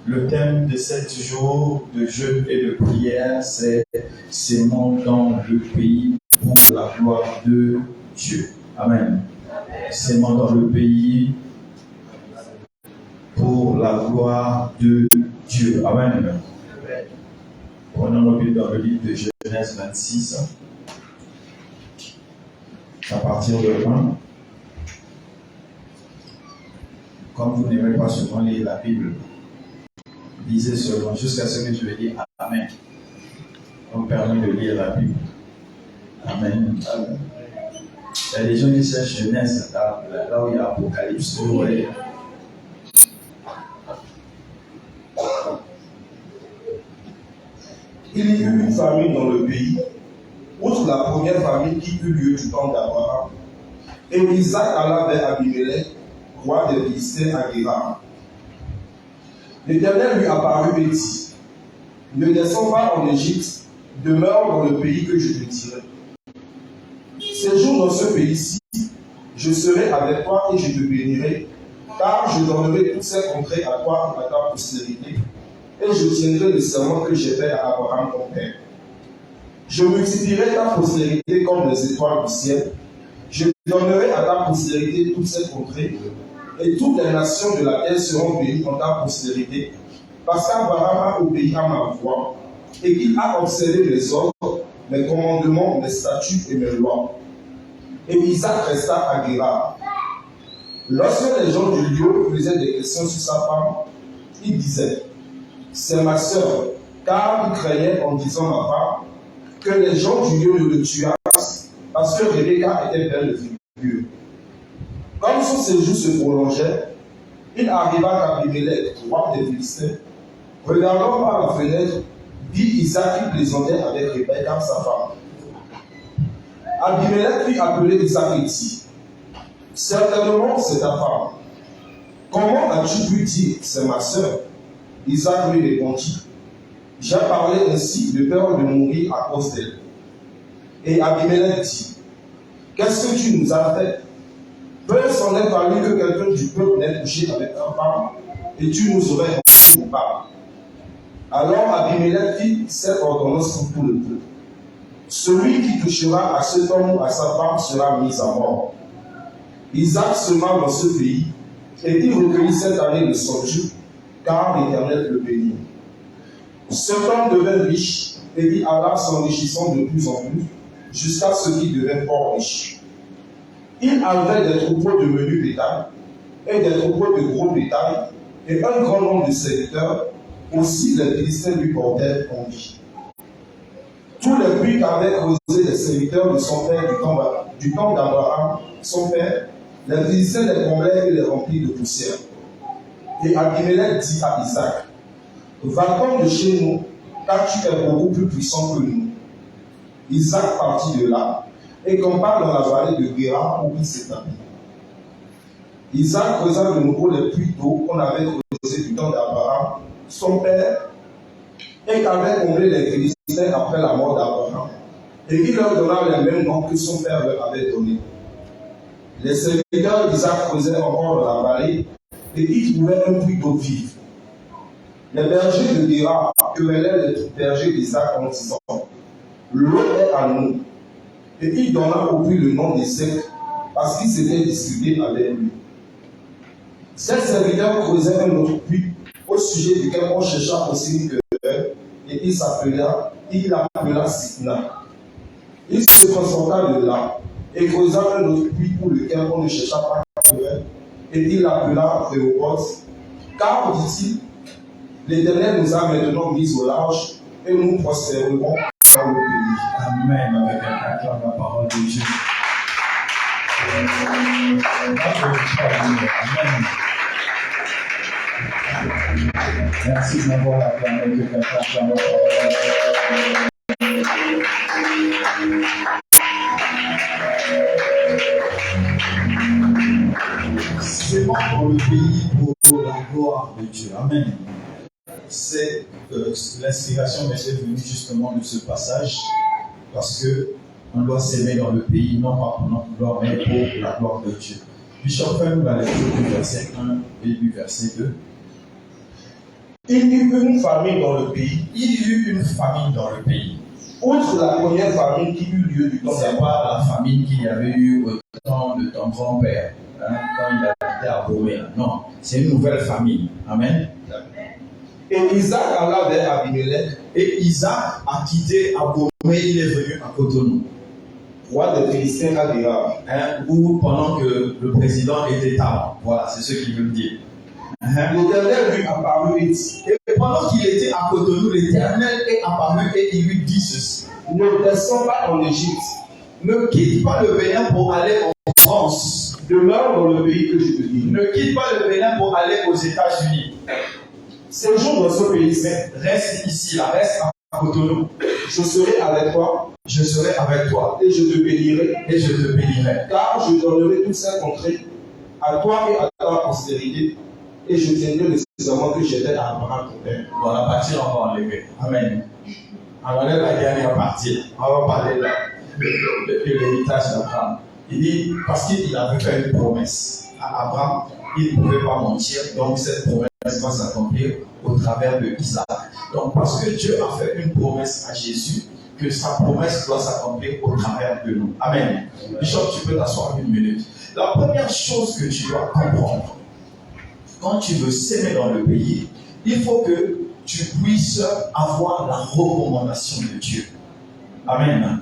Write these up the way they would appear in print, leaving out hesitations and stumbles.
Le thème de 7 jours de jeûne et de prière, c'est sémons dans le pays pour la gloire de Dieu. Amen. Sémons dans le pays pour la gloire de Dieu. Amen. Prenons nos Bibles dans le livre de Genèse 26, à partir de 1. Comme vous n'aimez pas souvent lire la Bible, lisez seulement jusqu'à ce que je vais dire Amen. On me permet de lire la Bible. Amen. Amen. Il y a des gens qui cherchent Genèse, là où il y a Apocalypse. Vous voyez. Il y eut une famine dans le pays, outre la première famine qui eut lieu du temps d'Abraham. Et Isaac alla vers Abimelech, roi des Philistins à Guérar. L'Éternel lui apparut et dit: Ne descends pas en Égypte, demeure dans le pays que je te dirai. Séjourne dans ce pays-ci, je serai avec toi et je te bénirai, car je donnerai toutes ces contrées à toi et à ta postérité, et je tiendrai le serment que j'ai fait à Abraham ton père. Je multiplierai ta postérité comme les étoiles du ciel. Je donnerai à ta postérité toutes ces contrées, et toutes les nations de la terre seront bénies dans ta postérité, parce qu'Abraham a obéi à ma voix, et qu'il a observé mes ordres, mes commandements, mes statuts et mes lois. Et Isaac resta à Guérar. Lorsque les gens du lieu faisaient des questions sur sa femme, il disait, c'est ma sœur, car il craignait en disant ma femme, que les gens du lieu ne le tuassent, parce que Rebecca était belle de figure. Comme son séjour se prolongeait, il arriva qu'Abimelech, roi des Philistins, regardant par la fenêtre, vit Isaac qui plaisantait avec Rebecca, sa femme. Abimelech fit appeler Isaac et dit, certainement c'est ta femme. Comment as-tu pu dire, c'est ma sœur? Isaac lui répondit, j'ai parlé ainsi de peur de mourir à cause d'elle. Et Abimelech dit, qu'est-ce que tu nous as fait? Peu s'en est fallu que quelqu'un du peuple n'ait couché avec ta femme, et tu nous aurais rendu coupable. Alors Abimelech fit cette ordonnance pour tout le peuple. Celui qui touchera à cet homme ou à sa femme sera mis à mort. Isaac sema dans ce pays, et il recueillit cette année de solitude, car l'Éternel le bénit. Cet homme devint riche, et il alla s'enrichissant de plus en plus, jusqu'à ce qu'il devint fort riche. Il avait des troupeaux de menu bétail, et des troupeaux de gros bétail, et un grand nombre de serviteurs, aussi les Philistins lui portaient envie. Tous les puits qu'avaient creusés les serviteurs de son père du temps d'Abraham, son père, les Philistins les comblaient et les remplirent de poussière. Et Abimelech dit à Isaac, va-t'en de chez nous, car tu es beaucoup plus puissant que nous. Isaac partit de là, et campa dans la vallée de Guérar où il s'établit. Isaac creusa de nouveau les puits d'eau qu'on avait creusés du temps d'Abraham, son père, et qu'avaient comblé les Philistins après la mort d'Abraham. Et il leur donna les mêmes noms que son père leur avait donnés. Les serviteurs d'Isaac creusaient encore dans la vallée, et ils trouvaient un puits d'eau vive. Les bergers de Guérar querellaient les bergers d'Isaac en disant, l'eau est à nous. Et il donna au puits le nom d'Ések, parce qu'ils s'étaient disputés avec lui. Ces serviteurs creusaient un autre puits, au sujet duquel on chercha aussi une querelle, et il l'appela Sitna. Il se transporta de là, et creusa un autre puits pour lequel on ne chercha pas querelle, et il l'appela Rehoboth, car, dit-il, l'Éternel nous a maintenant mis au large, et nous prospérerons dans le pays. Amen. Avec un acclame la parole de Dieu. Amen. Merci de m'avoir acclamé. Que quelqu'un acclame la parole. C'est bon pour le pays, pour la gloire de Dieu. Amen. C'est l'inspiration m'était venue justement de ce passage, parce que on doit s'aimer dans le pays, non pas pour notre gloire, mais pour la gloire de Dieu. Bishop, fais-nous la lecture du verset 1 et du verset 2. Il y eut une famine dans le pays. Il y eut une famine dans le pays. Outre la première famine qui eut lieu du temps C'est d'Abraham. pas la famine qu'il y avait eu au temps de ton grand-père, quand il habitait à Boré. Non, c'est une nouvelle famine. Amen. Et Isaac alla vers Abimelech, Et Isaac a quitté Abomé, il est venu à Cotonou. roi des Philistins à Guérar. Ou pendant que le président était tard. Voilà, c'est ce qu'il veut dire. L'Éternel lui apparut et dit, Et pendant qu'il était à Cotonou, l'Éternel est apparu et il lui dit ceci. ne descends pas en Égypte, Ne quitte pas le Bénin pour aller en France. demeure dans le pays que je te dis. Ne quitte pas le Bénin pour aller aux États-Unis. Séjourne dans ce pays, Mais reste ici, là, reste à Cotonou. je serai avec toi Je serai avec toi et je te bénirai, et je te bénirai. car je donnerai toutes ces contrées à toi et à ta postérité, et je tiendrai le serment que j'ai fait à Abraham ton père. Voilà, partir encore enlevé. Amen. On enlève la dernière partie. On va parler de l'héritage d'Abraham. Il dit, parce qu'il avait fait une promesse à Abraham, il ne pouvait pas mentir, donc cette promesse va s'accomplir au travers de Isaac. Donc parce que Dieu a fait une promesse à Jésus, que sa promesse doit s'accomplir au travers de nous. Amen. Bishop, tu peux t'asseoir une minute. La première chose que tu dois comprendre, quand tu veux s'aimer dans le pays, il faut que tu puisses avoir la recommandation de Dieu. Amen.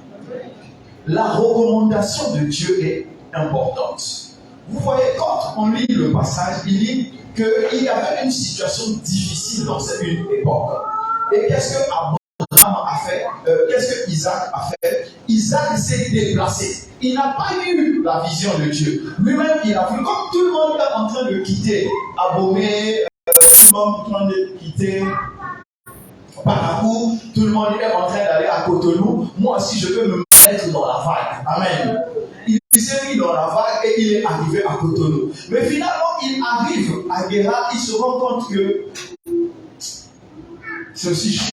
La recommandation de Dieu est importante. Vous voyez, quand on lit le passage, il dit qu'il y avait une situation difficile dans cette époque. Et qu'est-ce que Abraham a fait? Qu'est-ce que Isaac a fait? Isaac s'est déplacé. Il n'a pas eu la vision de Dieu. Lui-même, il a vu, comme tout le monde est en train de quitter Abomey, tout le monde est en train de quitter Parakou, tout le monde est en train d'aller à Cotonou. Moi aussi, je veux me mettre dans la vague. Amen. Il s'est mis dans la vague et il est arrivé à Cotonou. Mais finalement, il arrive à Guéra, il se rend compte que c'est aussi chaud.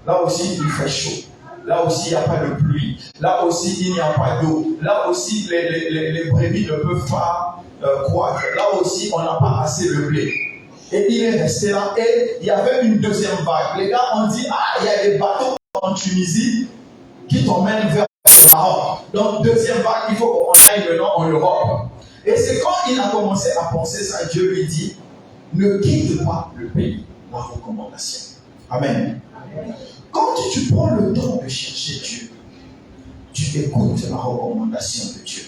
Là aussi, il fait chaud. Là aussi, il n'y a pas de pluie. Là aussi, il n'y a pas d'eau. Là aussi, les brebis ne peuvent pas croître. Là aussi, on n'a pas assez de blé. Et il est resté là. Et il y avait une deuxième vague. Les gars ont dit, il y a des bateaux en Tunisie qui t'emmènent vers le Maroc. Donc, deuxième vague, il faut qu'on aille maintenant en Europe. Et c'est quand il a commencé à penser ça, Dieu lui dit, ne quitte pas le pays. La recommandation. Amen. Quand tu prends le temps de chercher Dieu, tu écoutes la recommandation de Dieu.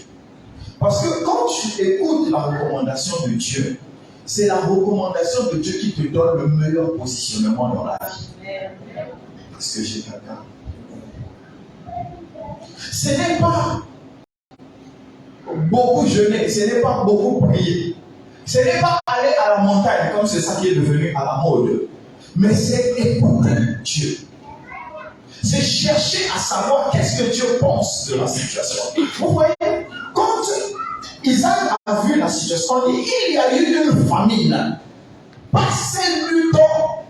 Parce que quand tu écoutes la recommandation de Dieu, c'est la recommandation de Dieu qui te donne le meilleur positionnement dans la vie. Est-ce que j'ai quelqu'un? Ce n'est pas beaucoup jeûner, ce n'est pas beaucoup prier. Ce n'est pas aller à la montagne, comme c'est ça qui est devenu à la mode. Mais c'est écouter Dieu. C'est chercher à savoir qu'est-ce que Dieu pense de la situation. Vous voyez, quand Isaac a vu la situation, il y a eu une famine. Pas celle du temps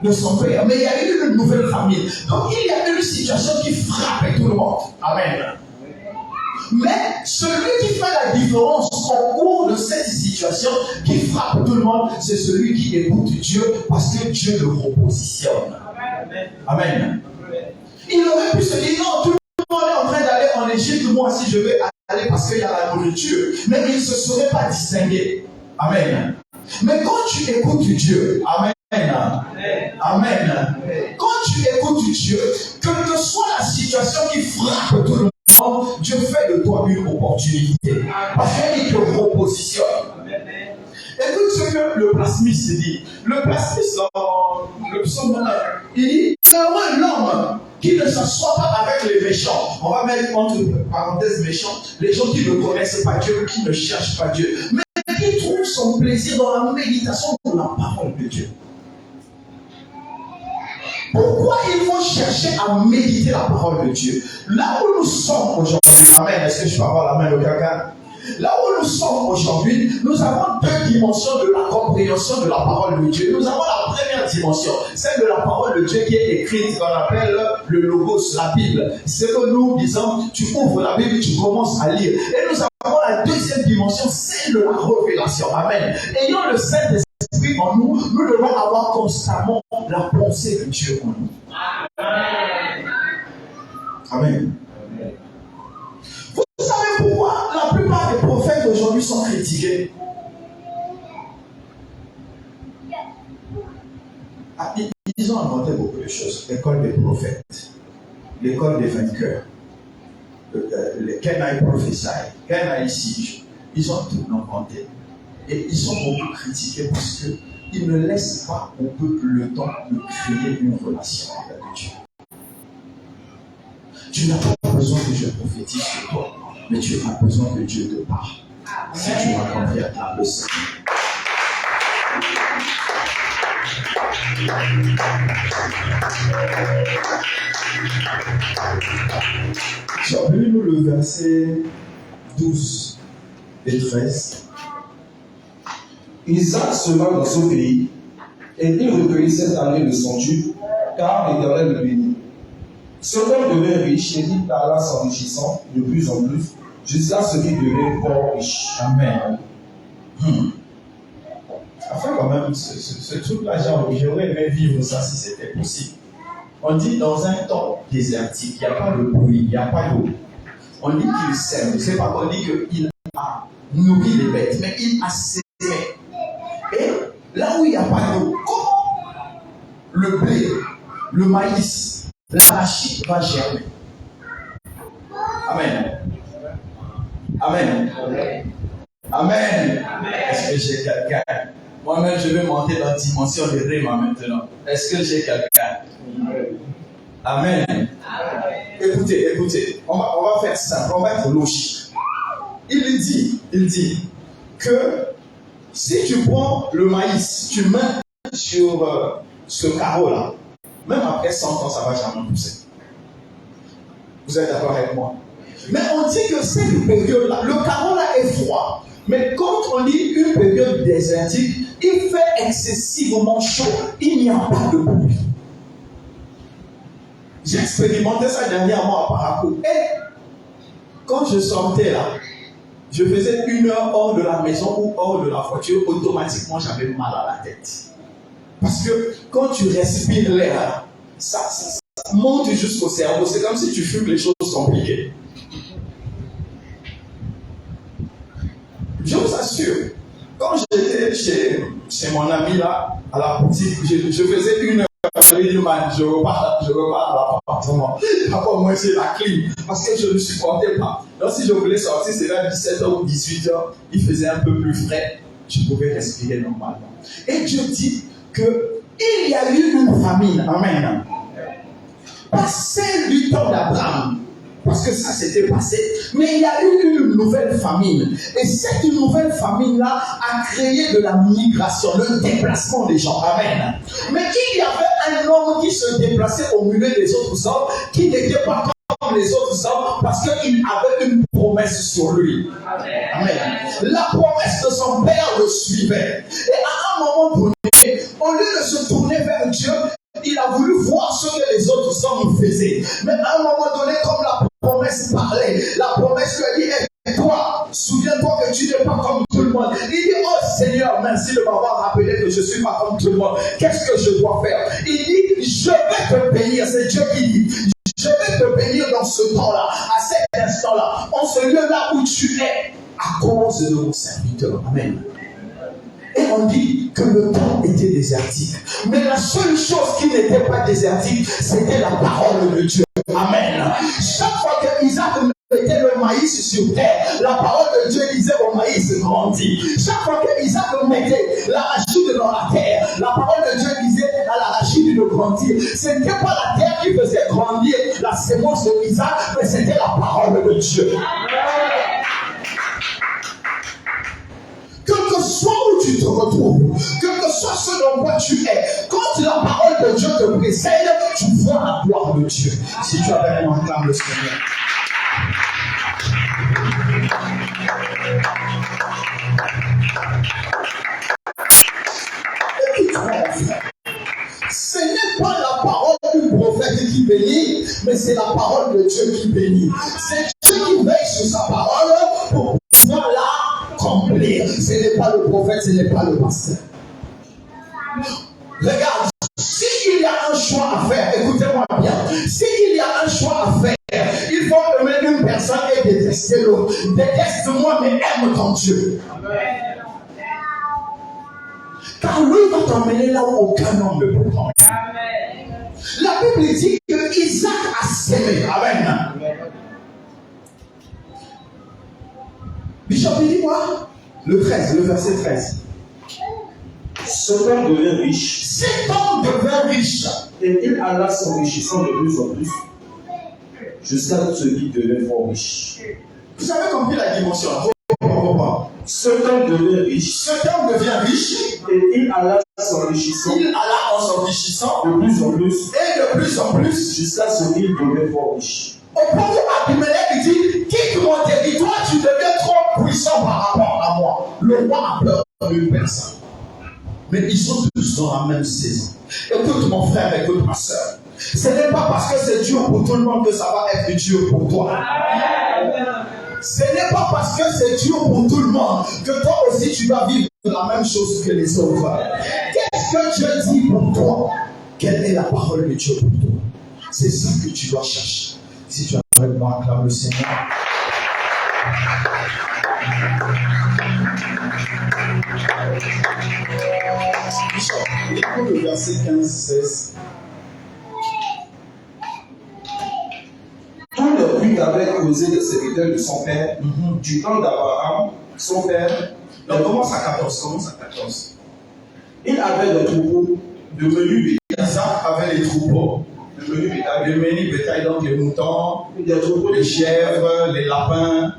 de son père, mais il y a eu une nouvelle famine. Donc il y a une situation qui frappe tout le monde. Amen. Mais celui qui fait la différence au cours de cette situation qui frappe tout le monde, c'est celui qui écoute Dieu parce que Dieu le repositionne. Amen. Il aurait pu se dire, non, tout le monde est en train d'aller en Égypte, moi aussi je vais aller parce qu'il y a la nourriture. Mais il ne se serait pas distingué. Amen. Mais quand tu écoutes Dieu, Amen. Amen. Quand tu écoutes Dieu, quelle que soit la situation qui frappe tout le monde, Dieu fait de toi une opportunité. Parce qu'il te repositionne. Écoute ce que le psalmiste dit. Le psalmiste dans le psaume 1, il dit, heureux l'homme qui ne s'assoit pas avec les méchants. On va mettre entre parenthèses méchants, les gens qui ne connaissent pas Dieu, qui ne cherchent pas Dieu, mais qui trouvent son plaisir dans la méditation de la parole de Dieu. Pourquoi il faut chercher à méditer la parole de Dieu? Là où nous sommes aujourd'hui, amen, est-ce que je peux avoir la main de quelqu'un? Là où nous sommes aujourd'hui, nous avons deux dimensions de la compréhension de la parole de Dieu. Nous avons la première dimension, celle de la parole de Dieu qui est écrite, qu'on appelle le logos, la Bible. C'est que nous disons, tu ouvres la Bible et tu commences à lire. Et nous avons la deuxième dimension, celle de la révélation. Amen. Ayant le Saint-Esprit en nous, nous devons avoir constamment la pensée de Dieu en nous. Amen. Vous savez pourquoi la plupart des prophètes aujourd'hui sont critiqués? Ils ont inventé beaucoup de choses. L'école des prophètes, l'école des vainqueurs, les Can I Prophesy, Can I See. Ils ont tout inventé. Et ils sont beaucoup critiqués parce qu'ils ne laissent pas au peuple le temps de créer une relation avec Dieu. Tu n'as pas besoin que je prophétise sur toi, mais tu as besoin que Dieu te parle. Si tu m'as compris à ta leçon. Appelez-nous le verset 12 et 13. Isaac sema dans ce pays, et il recueillit cette année de son tube, car l'Éternel le bénit. Cet homme devint riche et il alla s'enrichissant de plus en plus jusqu'à ce qu'il devienne fort riche. Amen. Enfin, quand même, ce truc-là, j'aurais aimé vivre ça si c'était possible. On dit dans un temps désertique, il n'y a pas de bruit, il n'y a pas d'eau. On dit qu'il sème. C'est pas qu'on dit qu'il a nourri les bêtes, mais il a sémé. Et là où il n'y a pas d'eau, comment le blé, le maïs, l'arachide va germer? Amen. Amen. Amen. Est-ce que j'ai quelqu'un? Moi-même, je vais monter dans la dimension de Réma maintenant. Est-ce que j'ai quelqu'un? Amen. Écoutez, on va faire simple, on va être logique. Il dit que si tu prends le maïs, tu mets sur ce carreau-là, même après 100 ans, ça ne va jamais pousser. Vous êtes d'accord avec moi? Mais on dit que cette période-là, le carreau-là est froid. Mais quand on dit une période désertique, il fait excessivement chaud. Il n'y a pas de pluie. J'ai expérimenté ça dernièrement à Parakou. Et quand je sortais là, je faisais 1 heure hors de la maison ou hors de la voiture, automatiquement j'avais mal à la tête. Parce que quand tu respires l'air, ça monte jusqu'au cerveau. C'est comme si tu fumes les choses compliquées. Je vous assure, quand j'étais chez mon ami là, à la boutique, je faisais 1 heure. J'avais dit, man, je repars à l'appartement. Après, moi, c'est la clim. Parce que je ne supportais pas. Donc, si je voulais sortir, c'était à 17h ou 18h. Il faisait un peu plus frais. Je pouvais respirer normalement. Et Dieu dit qu'il y a eu une famine. Amen. Pas celle du temps d'Abraham. Parce que ça s'était passé. Mais il y a eu une nouvelle famine. Et cette nouvelle famine-là a créé de la migration, le déplacement des gens. Amen. Mais il y avait un homme qui se déplaçait au milieu des autres hommes, qui n'était pas comme les autres hommes, parce qu'il avait une promesse sur lui. Amen. La promesse de son père le suivait. Et à un moment donné, au lieu de se tourner vers Dieu, il a voulu voir ce que les autres hommes faisaient. Mais à un moment donné, comme la promesse parlait, la promesse lui a dit, hey, toi, souviens-toi que tu n'es pas comme tout le monde. Il dit, oh Seigneur, merci de m'avoir rappelé que je ne suis pas comme tout le monde. Qu'est-ce que je dois faire? Il dit, je vais te bénir. C'est Dieu qui dit, je vais te bénir dans ce temps-là, à cet instant-là, en ce lieu-là où tu es, à cause de mon serviteur. Amen. Et on dit que le temps était désertique. Mais la seule chose qui n'était pas désertique, c'était la parole de Dieu. Amen. Chaque fois que Isaac mettait le maïs sur terre, la parole de Dieu disait au maïs grandit. Chaque fois que Isaac mettait l'arachide dans la terre, la parole de Dieu disait à l'arachide de grandir. Ce n'était pas la terre qui faisait grandir la sémence de Isaac, mais c'était la parole de Dieu. Quel que soit où tu te retrouves, quel que soit ce dans quoi tu es, quand la parole de Dieu te précède, tu vois la gloire de Dieu. Si tu avais un acclame le Seigneur. Écoute-moi, frère. Ce n'est pas la parole du prophète qui bénit, mais c'est la parole de Dieu qui bénit. C'est Dieu qui veille sur sa parole pour pouvoir l'accomplir. Ce n'est pas le prophète, ce n'est pas le pasteur. Regarde, s'il y a un choix à faire, écoutez-moi bien, s'il y a un choix à faire, il faut aimer une personne et détester l'autre. Déteste-moi, mais aime ton Dieu. Car lui va t'emmener là où aucun homme ne peut t'emmener. La Bible dit que Isaac a sémé. Amen. Bishop, dis-moi le 13, le verset 13. Cet homme devint riche. Cet homme devint riche. Et il alla s'enrichissant de plus en plus jusqu'à ce qu'il devienne fort riche. Vous avez compris la dimension? Cet homme devient riche. Cet homme devient riche. Et il alla s'enrichissant. Il alla en s'enrichissant de plus en plus. Et de plus en plus. Jusqu'à ce qu'il devienne fort riche. Au point où Abimelech dit, quitte mon territoire, tu deviens trop puissant par rapport à moi. Le roi a peur d'une personne. Mais ils sont tous dans la même saison. Écoute mon frère, écoute ma soeur. Ce n'est pas parce que c'est dur pour tout le monde que ça va être dur pour toi. Ce n'est pas parce que c'est dur pour tout le monde que toi aussi tu vas vivre la même chose que les autres. Qu'est-ce que Dieu dit pour toi? Quelle est la parole de Dieu pour toi? C'est ça que tu dois chercher. Si tu as avec moi, acclame le Seigneur. Écoute le verset 15-16. Tout le bruit qu'avaient causé les serviteurs de son père, du temps d'Abraham, son père. Donc commence à 14. Il avait des troupeaux de menus bétail. Isaac avait les troupeaux. De menus bétail. Le menu bétail, donc les moutons, Des troupeaux les chèvres, les lapins.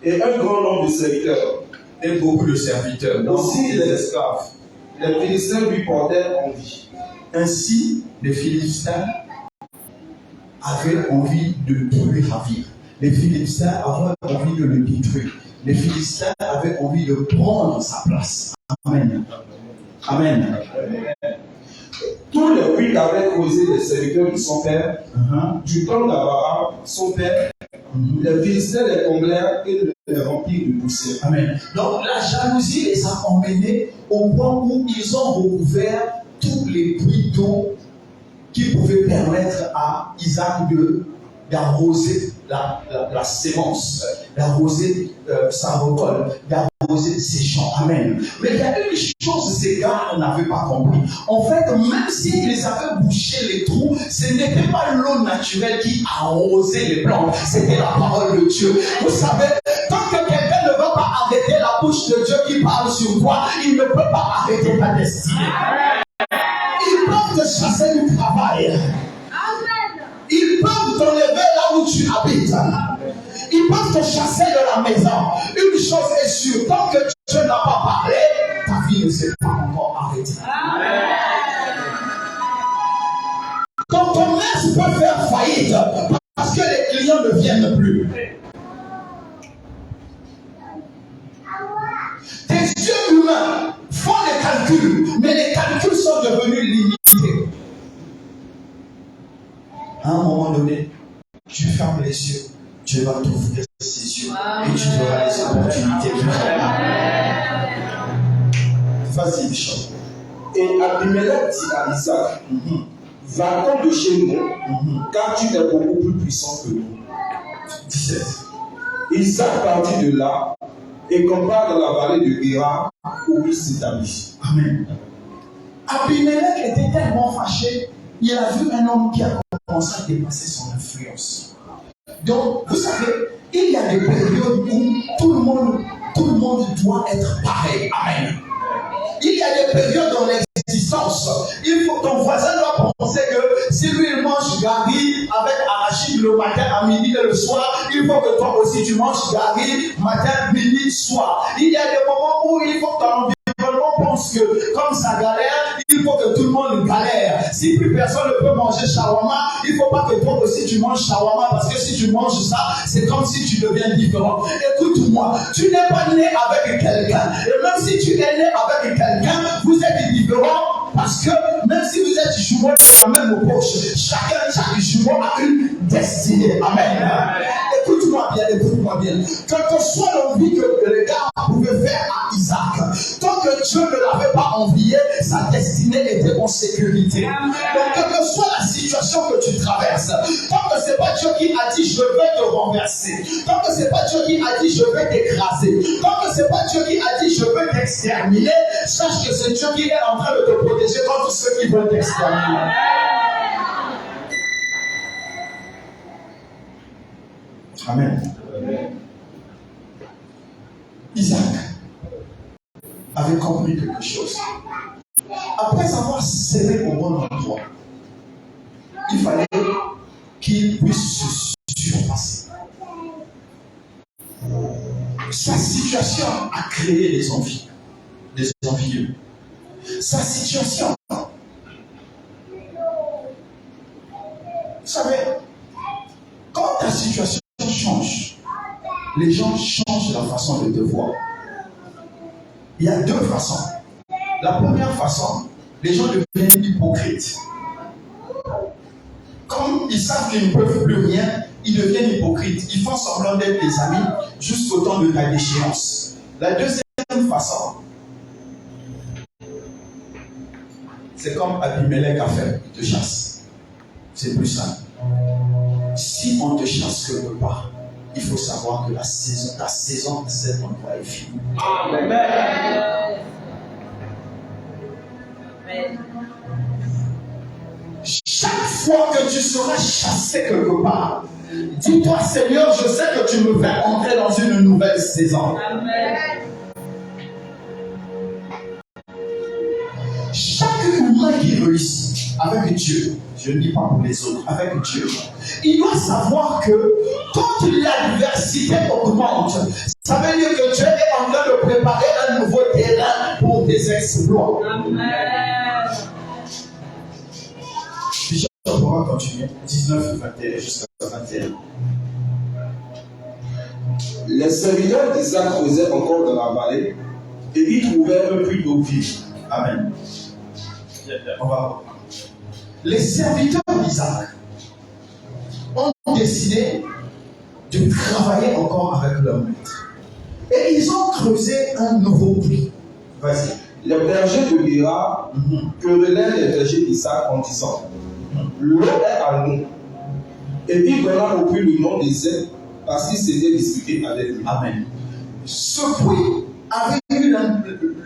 et un grand nombre de serviteurs. Et beaucoup de serviteurs. Donc, Aussi les esclaves. Les Philistins lui portaient envie. ainsi, les Philistins avaient envie de tout lui ravir. Les Philistins avaient envie de le détruire. Les Philistins avaient envie de prendre sa place. Amen. Amen. Tout le bruit qu'avaient causé les serviteurs de son père, du temps d'Abraham, son père, les Philistins les comblèrent et les remplirent de poussière. Amen. Donc la jalousie les a emmenés au point où ils ont recouvert tous les puits d'eau qui pouvaient permettre à Isaac d'arroser la sémence, d'arroser sa récolte, d'arroser ses champs. Amen. Mais il y a une chose, ces gars n'avaient pas compris. En fait, même s'ils avaient bouché les trous, ce n'était pas l'eau naturelle qui arrosait les plantes, c'était la parole de Dieu. Vous savez, tant que quelqu'un ne va pas arrêter la bouche de Dieu qui parle sur toi, il ne peut pas arrêter ta destinée. Ils peuvent te chasser du travail. Ils peuvent t'enlever là où tu habites. Ils peuvent te chasser de la maison. Une chose est sûre, tant que Dieu n'a pas parlé, ta vie ne s'est pas encore arrêtée. Ton commerce peut faire faillite parce que les clients ne viennent plus. Tes yeux humains font des calculs, mais les calculs sont devenus limités. À un moment donné, tu fermes les yeux, Dieu va t'ouvrir ses yeux et tu auras les opportunités de faire. Vas-y, Bishop. Et Abimelech dit à Isaac, va-t'en de chez nous, car tu es beaucoup plus puissant que nous. 17. Isaac partit de là et campa dans la vallée de Guéra où il s'établit. Amen. Abimelech était tellement fâché, il a vu un homme qui a commencé à dépasser son influence. Donc, vous savez, il y a des périodes où tout le monde doit être pareil. Amen. Il y a des périodes dans l'existence. Il faut ton voisin doit penser que si lui il mange gari avec arachide le matin, à midi et le soir, il faut que toi aussi tu manges gari matin, midi, soir. Il y a des moments où il faut que ton environnement pense que comme ça galère, il faut que tout le monde galère. Si plus personne ne peut manger shawarma, il ne faut pas que toi aussi tu manges shawarma parce que si tu manges ça, c'est comme si tu deviens différent. Écoute-moi, tu n'es pas né avec quelqu'un. Et même si tu es né avec quelqu'un, vous êtes différents parce que même si vous êtes jumeaux dans la même poche, chaque jumeau a une destinée. Amen. Écoute-moi bien, écoute-moi bien. Quelle que soit l'envie que les gars pouvaient faire à Isaac, tant que Dieu ne l'avait pas envié, sa destinée était en sécurité. Donc, quelle que soit la situation que tu traverses, tant que ce n'est pas Dieu qui a dit je vais te renverser, tant que ce n'est pas Dieu qui a dit je vais t'écraser, tant que ce n'est pas Dieu qui a dit je vais t'exterminer, sache que c'est Dieu qui est en train de te protéger contre ceux qui veulent t'exterminer. Amen. Isaac avait compris quelque chose. Après avoir semé au bon endroit, il fallait qu'il puisse se surpasser. Sa situation a créé des envies, des envieux. Sa situation, vous savez, quand ta situation change, les gens changent la façon de te voir. Il y a deux façons. La première façon, les gens deviennent hypocrites. comme ils savent qu'ils ne peuvent plus rien, ils deviennent hypocrites. Ils font semblant d'être des amis jusqu'au temps de ta déchéance. La deuxième façon, c'est comme Abimelech a fait, il te chasse. C'est plus simple. Si on te chasse quelque part, il faut savoir que ta saison à cet endroit est finie. Amen. Chaque fois que tu seras chassé quelque part, dis-toi, Seigneur, je sais que tu me fais entrer dans une nouvelle saison. Amen. Chaque humain qui réussit avec Dieu, je ne dis pas pour les autres, avec Dieu, il doit savoir que quand l'adversité augmente, ça veut dire que Dieu est en train de préparer un nouveau terrain pour des exploits. Amen. On pourra continuer 19 et 21 jusqu'à 21. Les serviteurs d'Isaac creusaient encore dans la vallée et ils trouvèrent un puits d'eau vive. Amen. On va voir. Les serviteurs d'Isaac ont décidé de travailler encore avec leur maître. Et ils ont creusé un nouveau puits. Vas-y. Les bergers de Béra querellèrent les bergers d'Isaac en disant: l'eau est à nous. Et il donna au puits le nom d'Ézek parce qu'il s'était disputé avec lui. Amen. Ce puits avait eu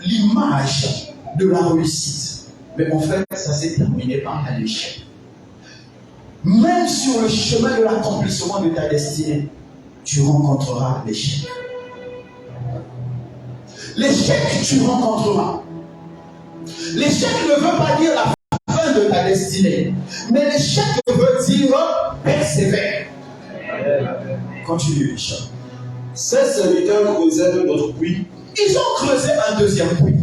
l'image de la réussite. Mais en fait, ça s'est terminé par un échec. Même sur le chemin de l'accomplissement de ta destinée, tu rencontreras l'échec. L'échec que tu rencontreras. L'échec ne veut pas dire la fin de ta destinée. Mais l'échec veut dire persévère. Continue, Richard. Ces serviteurs creusaient un autre puits. Ils ont creusé un deuxième puits,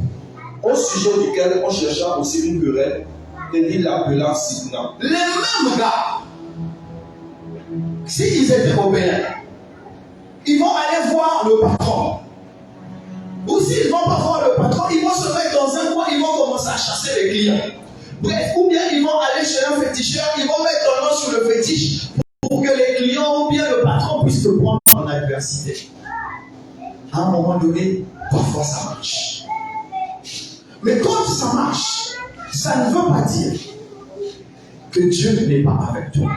Au sujet duquel on chercha aussi une querelle, et il l'appela Sidna. les mêmes gars, s'ils étaient au Bénin, ils vont aller voir le patron. Ou s'ils ne vont pas voir le patron, ils vont se mettre dans un coin, ils vont commencer à chasser les clients. Bref, ou bien ils vont aller chez un féticheur, ils vont mettre leur nom sur le fétiche pour que les clients ou bien le patron puissent te prendre en adversité. À un moment donné, parfois ça marche. Mais quand ça marche, ça ne veut pas dire que Dieu n'est pas avec toi.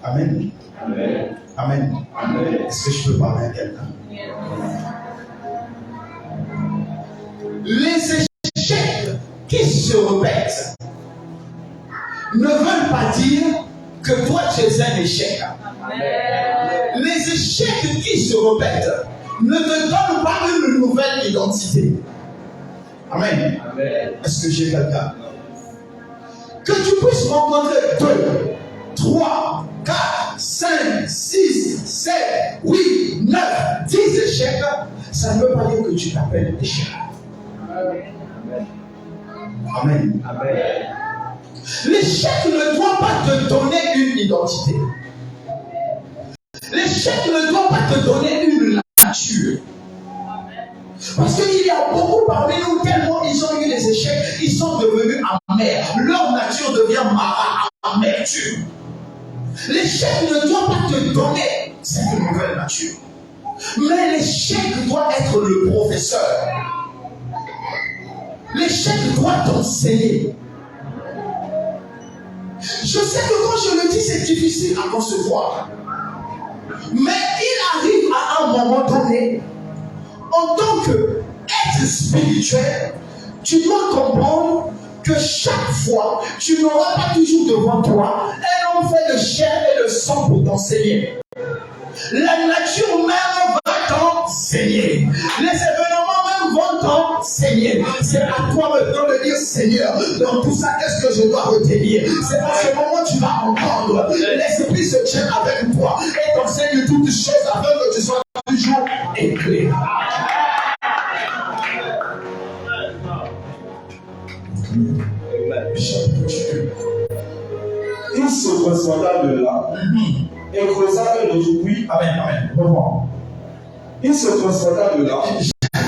Amen. Amen. Amen. Amen. Est-ce que je peux parler à quelqu'un? Les échecs qui se répètent ne veulent pas dire que toi tu es un échec. Amen. Les échecs qui se répètent ne te donnent pas une nouvelle identité. Amen. Amen. Est-ce que j'ai quelqu'un? Que tu puisses rencontrer 2, 3, 4, 5, 6, 7, 8, 9, 10 échecs, ça ne veut pas dire que tu t'appelles échec. Amen. Amen. L'échec ne doit pas te donner une identité. L'échec ne doit pas te donner une nature. Parce qu'il y a beaucoup parmi nous, tellement ils ont eu des échecs, ils sont devenus amers. Leur nature devient amertume. L'échec ne doit pas te donner cette nouvelle nature. Mais l'échec doit être le professeur. L'échec doit t'enseigner. Je sais que quand je le dis, c'est difficile à concevoir. Mais il arrive à un moment donné, en tant qu'être spirituel, tu dois comprendre que chaque fois, tu n'auras pas toujours devant toi un homme fait de chair et de sang pour t'enseigner. La nature même va t'enseigner. Les événements même vont t'enseigner. C'est à toi maintenant de dire: Seigneur, dans tout ça, qu'est-ce que je dois retenir? C'est à ce moment que tu vas entendre. L'Esprit se tient avec toi et t'enseigne toutes choses afin que tu sois toujours éclairé. Il se transporta de là et creusa un autre puits. Amen, amen. Revoir. Il se transporta de là.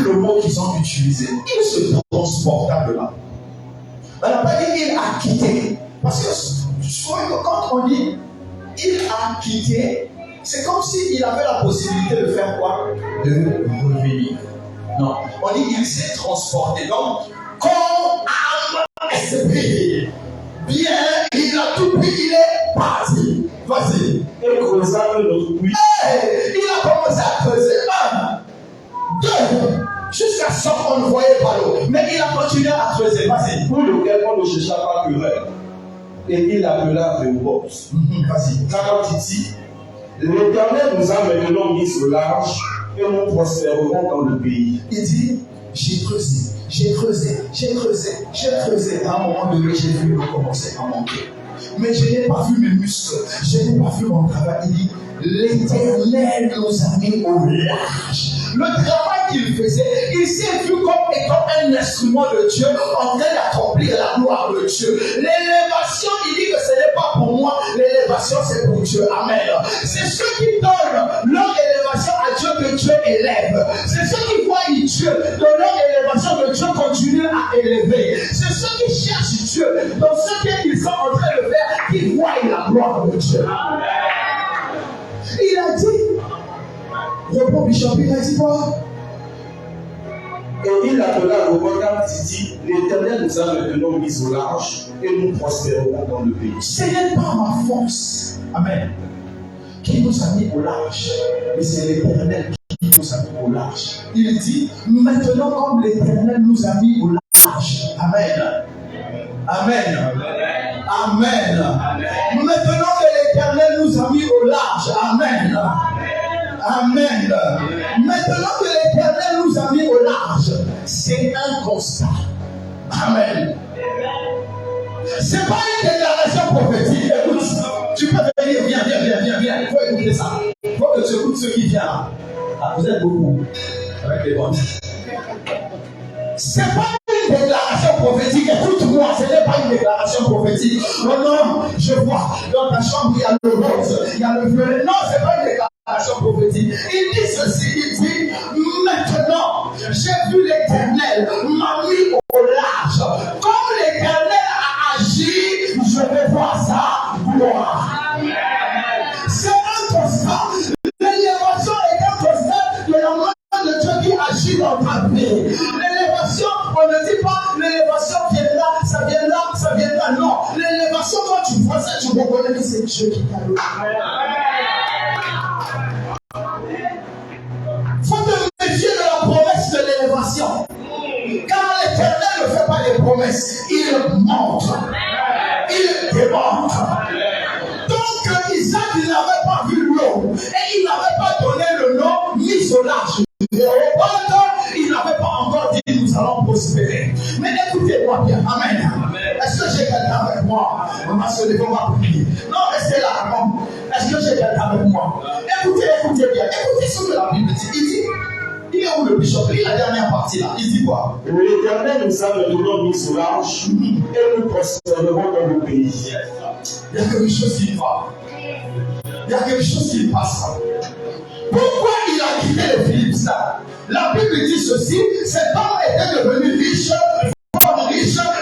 Le mot qu'ils ont utilisé, il se transporta de là. On n'a pas dit il a quitté. Parce que souvent, quand on dit il a quitté, c'est comme s'il avait la possibilité de faire quoi? De revenir. Non, on dit il s'est transporté. Donc, corps, âme, esprit. Bien, il a tout pris, il est parti. Vas-y. Et creusa notre puits. Il a commencé à creuser. 1, 2, jusqu'à ce qu'on ne voyait pas l'eau. Mais il a continué à creuser. Vas-y. Pour lequel on ne chercha pas querelle. Et il appela Réhoboth. Vas-y. Car il dit, l'Éternel nous a maintenant mis au large et nous prospérerons dans le pays. Il dit, j'ai creusé, j'ai creusé, j'ai creusé, j'ai creusé. À un moment donné, j'ai vu l'eau commencer à manquer. Mais je n'ai pas vu mes muscles, je n'ai pas vu mon travail. Il dit, l'Éternel nous a mis au large. Le travail qu'il faisait, il s'est vu comme étant un instrument de Dieu en train d'accomplir la gloire de Dieu. L'élévation, il dit que ce n'est pas pour moi, l'élévation c'est pour Dieu. Amen. C'est ceux qui donnent leur élévation à Dieu que Dieu élève. C'est ceux qui voient Dieu dans leur élévation que Dieu continue à élever. C'est ceux qui cherchent Dieu dans ce qu'ils sont en train de faire qui voient la gloire de Dieu. Amen. Il a dit, reprends Bishop, il a dit quoi? Et il appela Réhoboth car il dit, l'Éternel nous a maintenant mis au large et nous prospérerons dans le pays. Ce n'est pas ma force, amen, qui nous a mis au large, mais c'est l'Éternel qui nous a mis au large. Il dit, maintenant comme l'Éternel nous a mis au large, amen, amen, amen, maintenant que l'Éternel nous a mis au large, amen. Amen. Maintenant que l'Éternel nous a mis au large, c'est un constat. Amen. C'est pas une déclaration prophétique. Écoute, tu peux venir, viens. Il faut écouter ça. Il faut que tu écoutes ceux qui viennent. Ah, vous êtes beaucoup avec les bonnes. C'est pas une déclaration prophétique. Écoute-moi, ce n'est pas une déclaration prophétique. Non, je vois dans ta chambre, il y a le rose, il y a le violet. Non, c'est pas une déclaration prophétique. Il dit ceci, il dit, maintenant, j'ai vu l'Éternel m'a mis au large. Comme l'Éternel a agi, je vais voir sa gloire. C'est un constat. L'élévation est un constat de la main de Dieu qui agit dans ta vie. L'élévation, on ne dit pas l'élévation vient là, ça vient là, ça vient là. Non, l'élévation, quand tu vois ça, tu reconnais que c'est Dieu qui t'a levé. Il faut te méfier de la promesse de l'élévation. Car l'Éternel ne fait pas des promesses, il montre, il démontre. Donc Isaac, il n'avait pas vu l'eau et il n'avait pas donné le nom mis au large. Il n'avait pas encore dit nous allons prospérer. Mais écoutez-moi bien, amen. Est-ce que j'ai quelqu'un avec moi? On va se lever, on va prier. Non, restez là. Est-ce que j'ai quelqu'un avec moi? Écoutez bien. Écoutez ce que la Bible dit. Il est où le bishop? Il est la dernière partie là. Il dit quoi? L'Éternel nous a maintenant mis au large et nous prospérerons dans le pays. Il y a quelque chose qui va. Il y a quelque chose qui passe. Pourquoi il a quitté les Philistins? La Bible dit ceci, cet homme était devenu riche,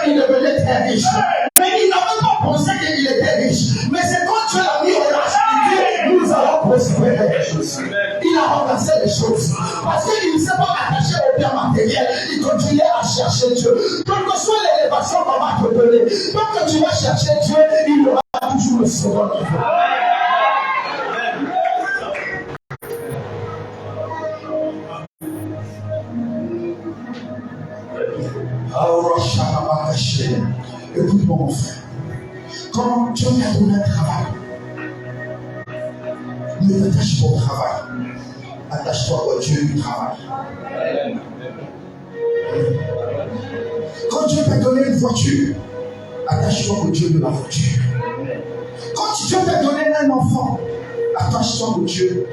il devenait très riche. Mais il n'avait pas pensé qu'il était riche. Mais c'est quand Dieu l'a mis au large, il dit, nous allons prospérer. Il a renversé les choses. Parce qu'il ne s'est pas attaché au bien matériel, il continuait à chercher Dieu. Quelle que soit l'élévation qu'on va te donner, tant que tu vas chercher Dieu, il y aura toujours le second niveau. Écoute-moi mon frère, quand Dieu t'a donné un travail, ne t'attache pas au travail, attache-toi au Dieu du travail. Quand Dieu t'a donné une voiture, attache-toi au Dieu de la voiture. Quand Dieu t'a donné un enfant, attache-toi au Dieu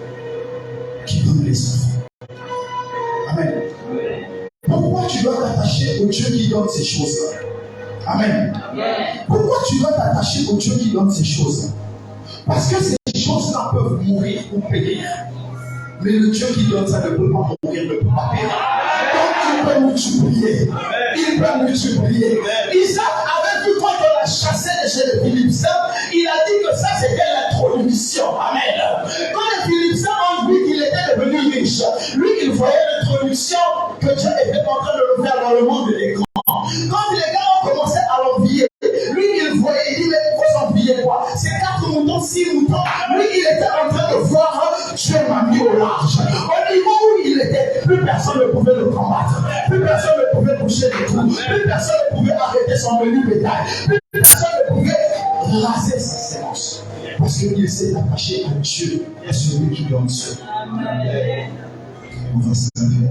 qui donne les enfants. Amen. Pourquoi tu dois t'attacher au Dieu qui donne ces choses-là? Amen. Pourquoi tu dois t'attacher au Dieu qui donne ces choses-là? Parce que ces choses-là peuvent mourir ou périr. Mais le Dieu qui donne ça ne peut pas mourir, ne peut pas périr. Donc il peut multiplier. Il peut multiplier. Isaac a l'a chassé de chez les Philippiens, il a dit que ça c'était l'introduction. Amen. Quand les Philippiens ont vu qu'il était devenu riche, lui il voyait l'introduction que Dieu était en train de le faire dans le monde des grands. Quand les gars ont commencé à l'envier, lui il voyait, il dit mais vous enviez quoi? C'est 4 moutons, 6 moutons. Lui il était en train de voir Dieu m'a mis au large. Au niveau où il était, plus personne ne pouvait le combattre. Plus personne ne pouvait toucher les trous. Plus personne ne pouvait arrêter son menu bétail. Plus personne ne pouvait raser ses séances. Parce qu'il s'est attaché à Dieu et à celui qui donne Dieu. On va servir.